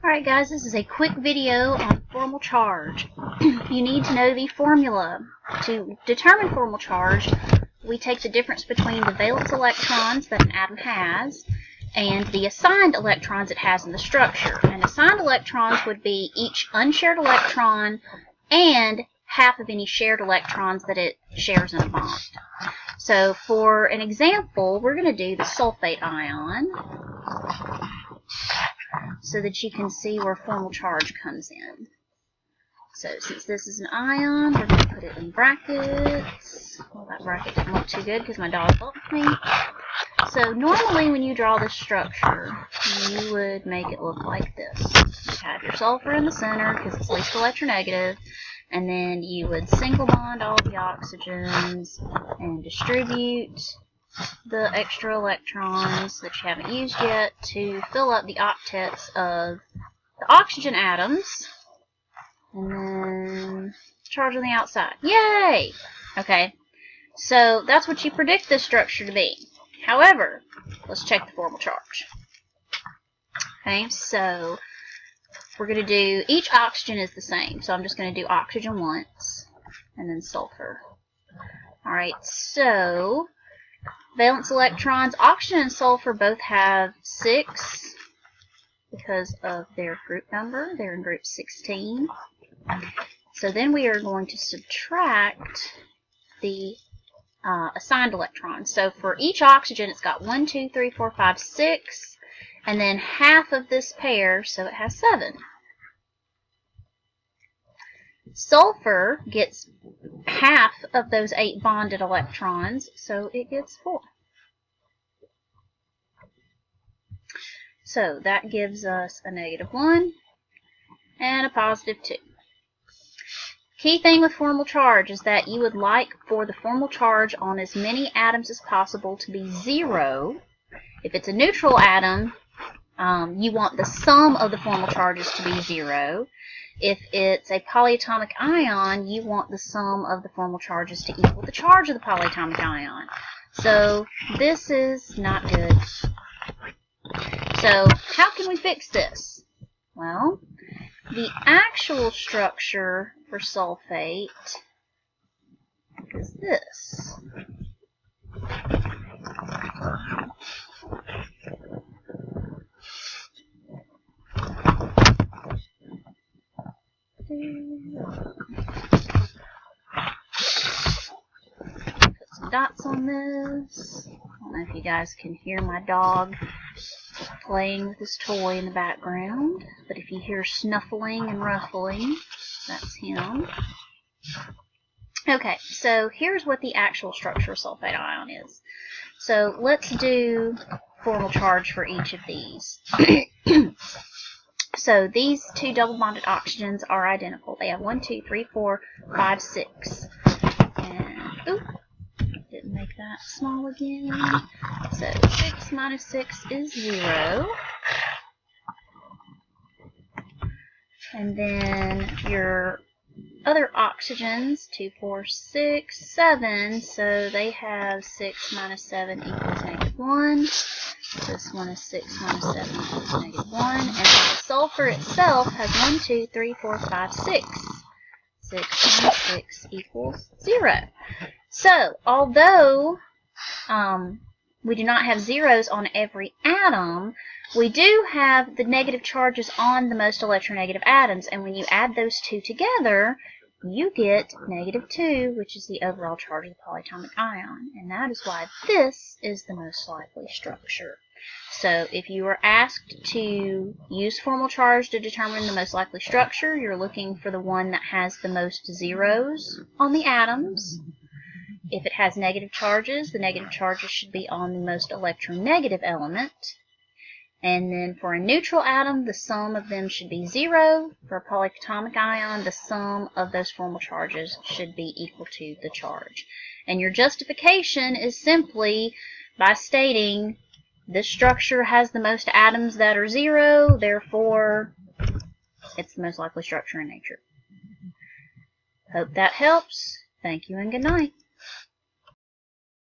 Alright guys, this is a quick video on formal charge. You need to know the formula. To determine formal charge, we take the difference between the valence electrons that an atom has and the assigned electrons it has in the structure. And assigned electrons would be each unshared electron and half of any shared electrons that it shares in a bond. So for an example, we're going to do the sulfate ion, so that you can see where formal charge comes in. So since this is an ion, we're going to put it in brackets. Well, that bracket didn't look too good because my dog bumped me. So normally when you draw this structure, you would make it look like this. You have your sulfur in the center because it's least electronegative, and then you would single bond all the oxygens and distribute the extra electrons that you haven't used yet to fill up the octets of the oxygen atoms, and then charge on the outside. Yay! Okay, so that's what you predict this structure to be. However, let's check the formal charge. Okay, so we're going to do, each oxygen is the same, so I'm just going to do oxygen once, and then sulfur. Alright, so valence electrons, oxygen and sulfur both have 6 because of their group number. They're in group 16. So then we are going to subtract the assigned electrons. So for each oxygen, it's got 1, 2, 3, 4, 5, 6, and then half of this pair, so it has 7. Sulfur gets half of those 8 bonded electrons, so it gets 4. So that gives us a -1 and a +2. Key thing with formal charge is that you would like for the formal charge on as many atoms as possible to be 0. If it's a neutral atom, you want the sum of the formal charges to be 0. If it's a polyatomic ion, you want the sum of the formal charges to equal the charge of the polyatomic ion. So this is not good. So how can we fix this? Well, the actual structure for sulfate is this. Put some dots on this. I don't know if you guys can hear my dog playing with his toy in the background, but if you hear snuffling and ruffling, that's him. Okay, so here's what the actual structure of sulfate ion is. So let's do formal charge for each of these. So these 2 double bonded oxygens are identical. They have 1, 2, 3, 4, 5, 6. And oop, didn't make that small again. So 6 minus 6 is 0. And then your other oxygens, 2, 4, 6, 7. So they have 6 minus 7 equals -1. This one is 6 minus 7 equals -1. And the sulfur itself has 1, 2, 3, 4, 5, 6. 6 minus 6 equals 0. So, although we do not have zeros on every atom, we do have the negative charges on the most electronegative atoms. And when you add those two together, you get -2, which is the overall charge of the polyatomic ion. And that is why this is the most likely structure. So if you are asked to use formal charge to determine the most likely structure, you're looking for the one that has the most zeros on the atoms. If it has negative charges, the negative charges should be on the most electronegative element. And then for a neutral atom, the sum of them should be 0. For a polyatomic ion, the sum of those formal charges should be equal to the charge. And your justification is simply by stating this structure has the most atoms that are 0, therefore it's the most likely structure in nature. Hope that helps. Thank you and good night.